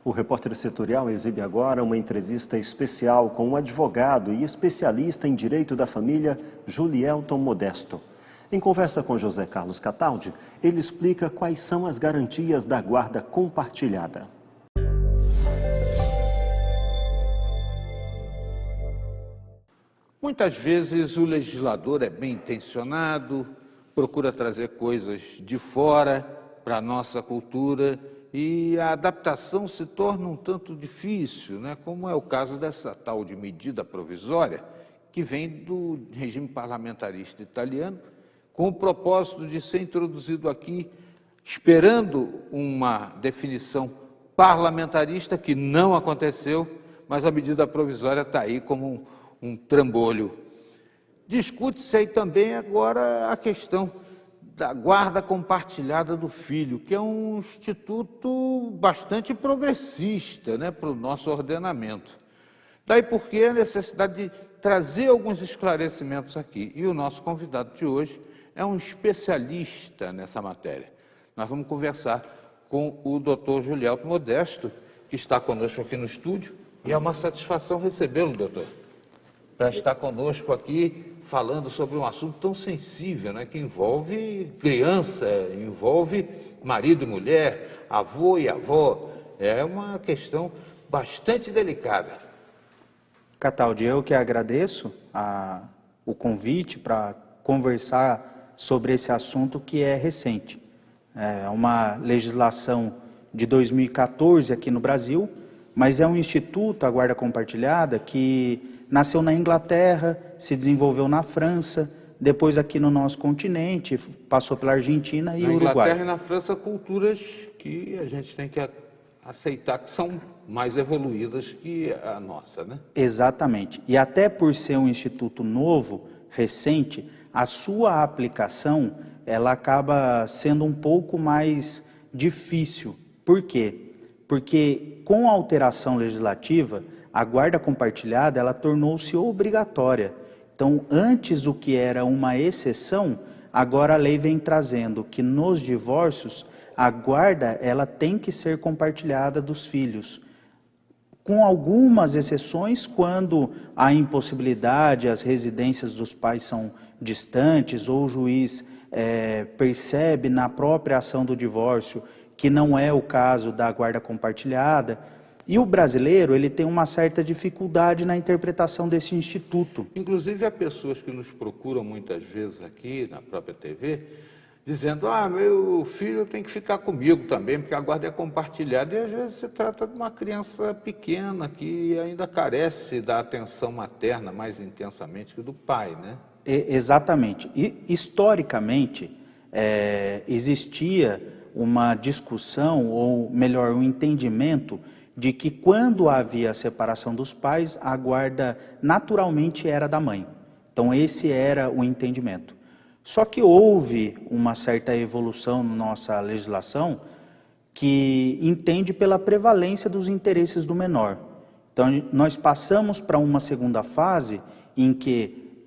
O Repórter Setorial exibe agora uma entrevista especial com um advogado e especialista em direito da família, Julielton Modesto. Em conversa com José Carlos Cataldi, ele explica quais são as garantias da guarda compartilhada. Muitas vezes o legislador é bem intencionado, procura trazer coisas de fora para a nossa cultura e a adaptação se torna um tanto difícil, né? Como é o caso dessa tal de medida provisória, que vem do regime parlamentarista italiano, com o propósito de ser introduzido aqui, esperando uma definição parlamentarista que não aconteceu, mas a medida provisória está aí como um trambolho. Discute-se aí também agora a questão da guarda compartilhada do filho, que é um instituto bastante progressista, né, para o nosso ordenamento. Daí porque a necessidade de trazer alguns esclarecimentos aqui. E o nosso convidado de hoje é um especialista nessa matéria. Nós vamos conversar com o doutor Julielton Modesto, que está conosco aqui no estúdio, e é uma satisfação recebê-lo, doutor, para estar conosco aqui falando sobre um assunto tão sensível, né, que envolve criança, envolve marido e mulher, avô e avó. É uma questão bastante delicada. Cataldi, eu que agradeço o convite para conversar sobre esse assunto que é recente. É uma legislação de 2014 aqui no Brasil, mas é um instituto, a guarda compartilhada, que nasceu na Inglaterra, se desenvolveu na França, depois aqui no nosso continente, passou pela Argentina e Uruguai. Na Inglaterra e na França, culturas que a gente tem que aceitar que são mais evoluídas que a nossa, né? Exatamente. E até por ser um instituto novo, recente, a sua aplicação, ela acaba sendo um pouco mais difícil. Por quê? Porque com a alteração legislativa, a guarda compartilhada, ela tornou-se obrigatória. Então, antes o que era uma exceção, agora a lei vem trazendo que nos divórcios, a guarda, ela tem que ser compartilhada dos filhos. Com algumas exceções, quando a impossibilidade, as residências dos pais são distantes, ou o juiz percebe na própria ação do divórcio que não é o caso da guarda compartilhada. E o brasileiro, ele tem uma certa dificuldade na interpretação desse instituto. Inclusive, há pessoas que nos procuram muitas vezes aqui na própria TV, dizendo, meu filho tem que ficar comigo também, porque a guarda é compartilhada. E às vezes se trata de uma criança pequena que ainda carece da atenção materna mais intensamente que do pai, né? Exatamente. E, historicamente, existia uma discussão, ou melhor, um entendimento de que quando havia a separação dos pais, a guarda naturalmente era da mãe. Então esse era o entendimento. Só que houve uma certa evolução na nossa legislação que entende pela prevalência dos interesses do menor. Então nós passamos para uma segunda fase em que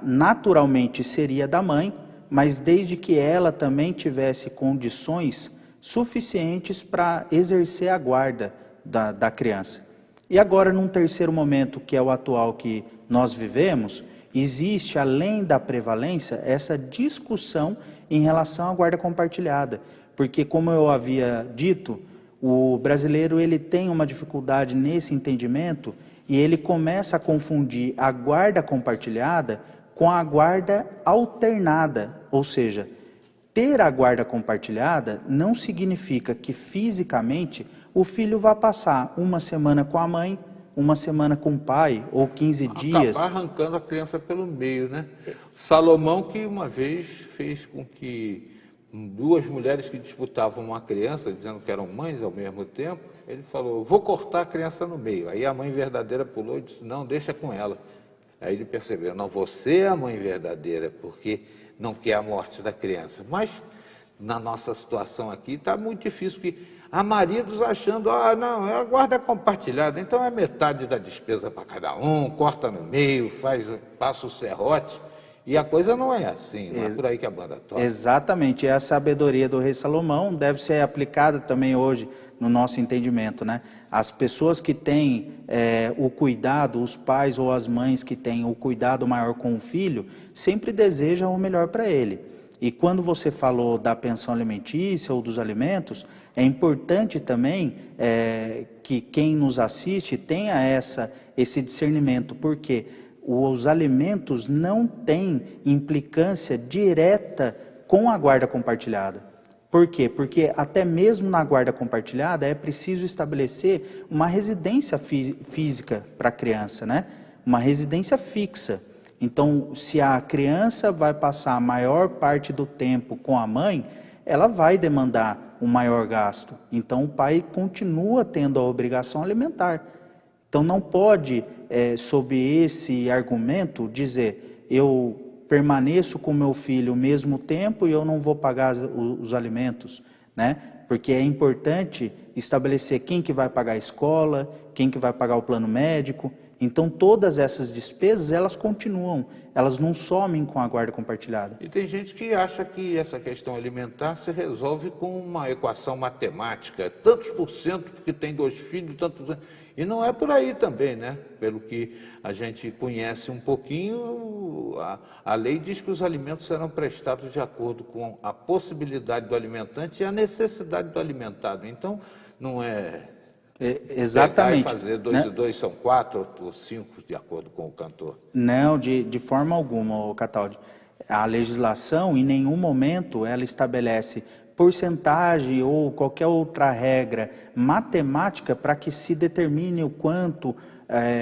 naturalmente seria da mãe, mas desde que ela também tivesse condições suficientes para exercer a guarda da criança. E agora, num terceiro momento, que é o atual que nós vivemos, existe, além da prevalência, essa discussão em relação à guarda compartilhada. Porque, como eu havia dito, o brasileiro ele tem uma dificuldade nesse entendimento e ele começa a confundir a guarda compartilhada com a guarda alternada, ou seja, ter a guarda compartilhada não significa que fisicamente o filho vai passar uma semana com a mãe, uma semana com o pai, ou 15 dias. Acabar arrancando a criança pelo meio, né? Salomão, que uma vez fez com que duas mulheres que disputavam uma criança, dizendo que eram mães ao mesmo tempo, ele falou, vou cortar a criança no meio. Aí a mãe verdadeira pulou e disse, não, deixa com ela. Aí ele percebeu, não, você é a mãe verdadeira, porque não quer a morte da criança. Mas, na nossa situação aqui, está muito difícil, porque há maridos achando, não, a guarda é compartilhada, então é metade da despesa para cada um, corta no meio, passa o serrote. E a coisa não é assim, não é por aí que a banda toca. Exatamente, é a sabedoria do rei Salomão, deve ser aplicada também hoje no nosso entendimento, né? As pessoas que têm o cuidado, os pais ou as mães que têm o cuidado maior com o filho, sempre desejam o melhor para ele. E quando você falou da pensão alimentícia ou dos alimentos, é importante também que quem nos assiste tenha esse discernimento, porque os alimentos não têm implicância direta com a guarda compartilhada. Por quê? Porque até mesmo na guarda compartilhada é preciso estabelecer uma residência física para a criança, né? Uma residência fixa. Então, se a criança vai passar a maior parte do tempo com a mãe, ela vai demandar um maior gasto. Então, o pai continua tendo a obrigação alimentar. Então, não pode, sob esse argumento, dizer eu permaneço com meu filho o mesmo tempo e eu não vou pagar os alimentos, né? Porque é importante estabelecer quem que vai pagar a escola, quem que vai pagar o plano médico. Então, todas essas despesas, elas continuam, elas não somem com a guarda compartilhada. E tem gente que acha que essa questão alimentar se resolve com uma equação matemática, tantos por cento porque tem 2 filhos, tantos por cento. E não é por aí também, né? Pelo que a gente conhece um pouquinho, a lei diz que os alimentos serão prestados de acordo com a possibilidade do alimentante e a necessidade do alimentado. Então, não é... Exatamente. Fazer 2 e 2 são 4 ou 5, de acordo com o cantor. Não, de forma alguma, Cataldi. A legislação, em nenhum momento, ela estabelece porcentagem ou qualquer outra regra matemática para que se determine o quanto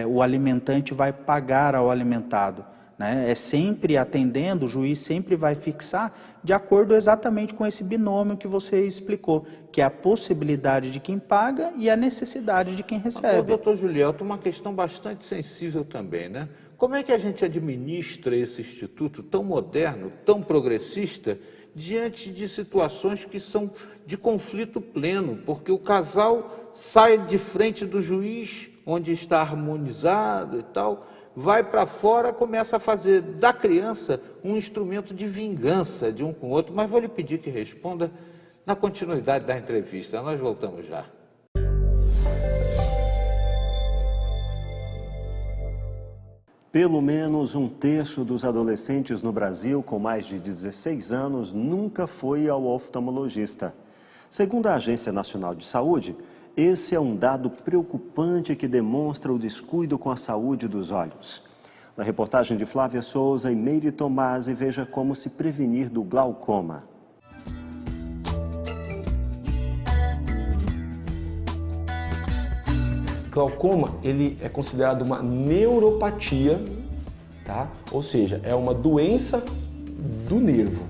o alimentante vai pagar ao alimentado. Né? É sempre atendendo, o juiz sempre vai fixar de acordo exatamente com esse binômio que você explicou, que é a possibilidade de quem paga e a necessidade de quem recebe. Doutor Julielto, uma questão bastante sensível também, né? Como é que a gente administra esse instituto tão moderno, tão progressista, diante de situações que são de conflito pleno? Porque o casal sai de frente do juiz, onde está harmonizado e tal, vai para fora, começa a fazer da criança um instrumento de vingança de um com o outro. Mas vou lhe pedir que responda na continuidade da entrevista. Nós voltamos já. Pelo menos 1/3 dos adolescentes no Brasil com mais de 16 anos nunca foi ao oftalmologista. Segundo a Agência Nacional de Saúde, esse é um dado preocupante que demonstra o descuido com a saúde dos olhos. Na reportagem de Flávia Souza e Meire Tomasi, veja como se prevenir do glaucoma. Glaucoma, ele é considerado uma neuropatia, tá? Ou seja, é uma doença do nervo,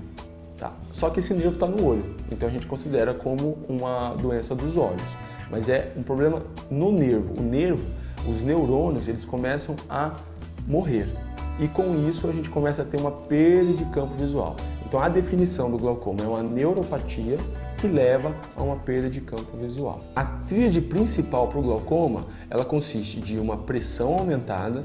tá? Só que esse nervo está no olho, então a gente considera como uma doença dos olhos. Mas é um problema no nervo. O nervo, os neurônios, eles começam a morrer. E com isso a gente começa a ter uma perda de campo visual. Então a definição do glaucoma é uma neuropatia que leva a uma perda de campo visual. A tríade principal para o glaucoma, ela consiste de uma pressão aumentada,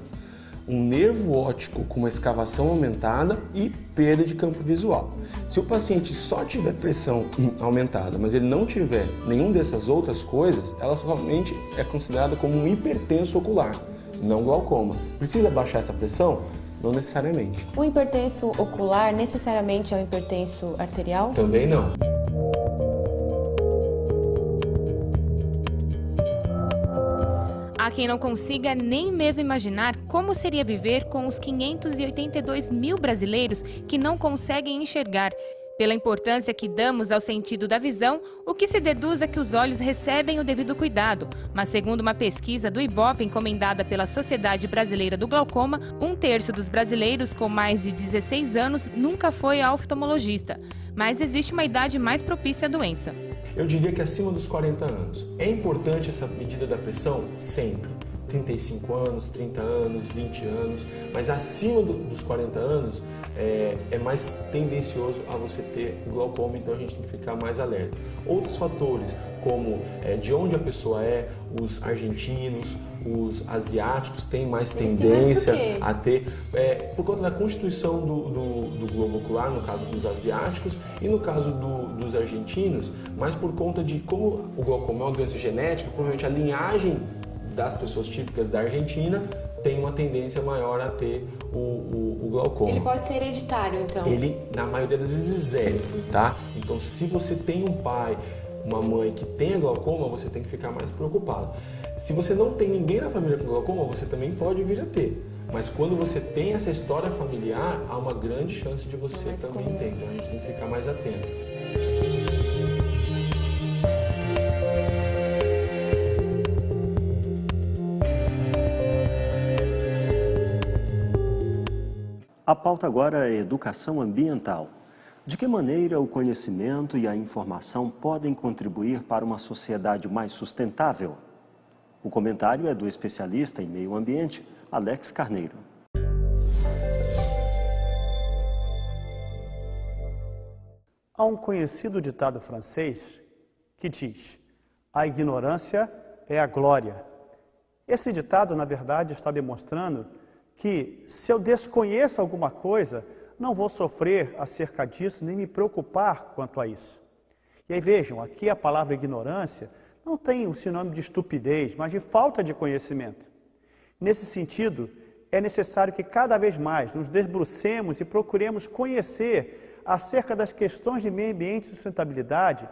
um nervo óptico com uma escavação aumentada e perda de campo visual. Se o paciente só tiver pressão aumentada, mas ele não tiver nenhuma dessas outras coisas, ela somente é considerada como um hipertenso ocular, não glaucoma. Precisa baixar essa pressão? Não necessariamente. O hipertenso ocular necessariamente é um hipertenso arterial? Também não. Há quem não consiga nem mesmo imaginar como seria viver com os 582 mil brasileiros que não conseguem enxergar. Pela importância que damos ao sentido da visão, o que se deduz é que os olhos recebem o devido cuidado. Mas segundo uma pesquisa do IBOP encomendada pela Sociedade Brasileira do Glaucoma, 1/3 dos brasileiros com mais de 16 anos nunca foi a oftalmologista. Mas existe uma idade mais propícia à doença. Eu diria que acima dos 40 anos. É importante essa medida da pressão? Sempre. 35 anos, 30 anos, 20 anos, mas acima dos 40 anos é mais tendencioso a você ter glaucoma, então a gente tem que ficar mais alerta. Outros fatores, como de onde a pessoa é, os argentinos, os asiáticos têm mais Eles têm tendência mais por quê? a ter, por conta da constituição do globo ocular, no caso dos asiáticos, e no caso dos argentinos, mas por conta de como o glaucoma é uma doença genética, provavelmente a linhagem das pessoas típicas da Argentina tem uma tendência maior a ter o glaucoma. Ele pode ser hereditário, então? Ele, na maioria das vezes, é, tá? Então, se você tem um pai, uma mãe que tenha glaucoma, você tem que ficar mais preocupado. Se você não tem ninguém na família com glaucoma, você também pode vir a ter. Mas quando você tem essa história familiar, há uma grande chance de você também ter. Então, a gente tem que ficar mais atento. A pauta agora é educação ambiental. De que maneira o conhecimento e a informação podem contribuir para uma sociedade mais sustentável? O comentário é do especialista em meio ambiente, Alex Carneiro. Há um conhecido ditado francês que diz: a ignorância é a glória. Esse ditado, na verdade, está demonstrando que se eu desconheço alguma coisa, não vou sofrer acerca disso, nem me preocupar quanto a isso. E aí vejam, aqui a palavra ignorância não tem o sinônimo de estupidez, mas de falta de conhecimento. Nesse sentido, é necessário que cada vez mais nos debrucemos e procuremos conhecer acerca das questões de meio ambiente e sustentabilidade,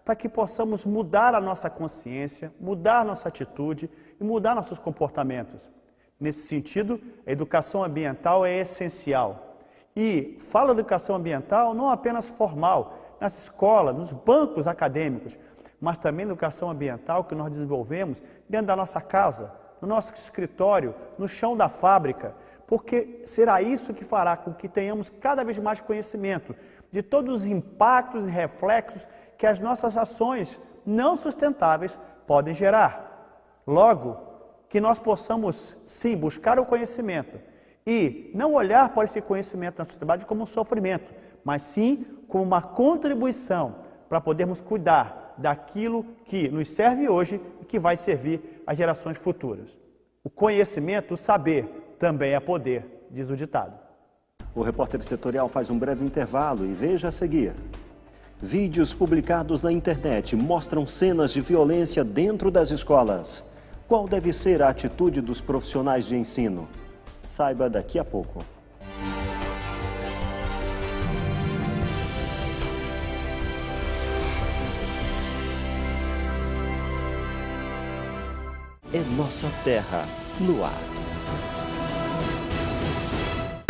para que possamos mudar a nossa consciência, mudar a nossa atitude e mudar nossos comportamentos. Nesse sentido, a educação ambiental é essencial. E falo educação ambiental não apenas formal, nas escolas, nos bancos acadêmicos, mas também educação ambiental que nós desenvolvemos dentro da nossa casa, no nosso escritório, no chão da fábrica, porque será isso que fará com que tenhamos cada vez mais conhecimento de todos os impactos e reflexos que as nossas ações não sustentáveis podem gerar. Logo, que nós possamos, sim, buscar o conhecimento e não olhar para esse conhecimento na sociedade como um sofrimento, mas sim como uma contribuição para podermos cuidar daquilo que nos serve hoje e que vai servir às gerações futuras. O conhecimento, o saber, também é poder, diz o ditado. O repórter setorial faz um breve intervalo e veja a seguir. Vídeos publicados na internet mostram cenas de violência dentro das escolas. Qual deve ser a atitude dos profissionais de ensino? Saiba daqui a pouco. É nossa terra no ar.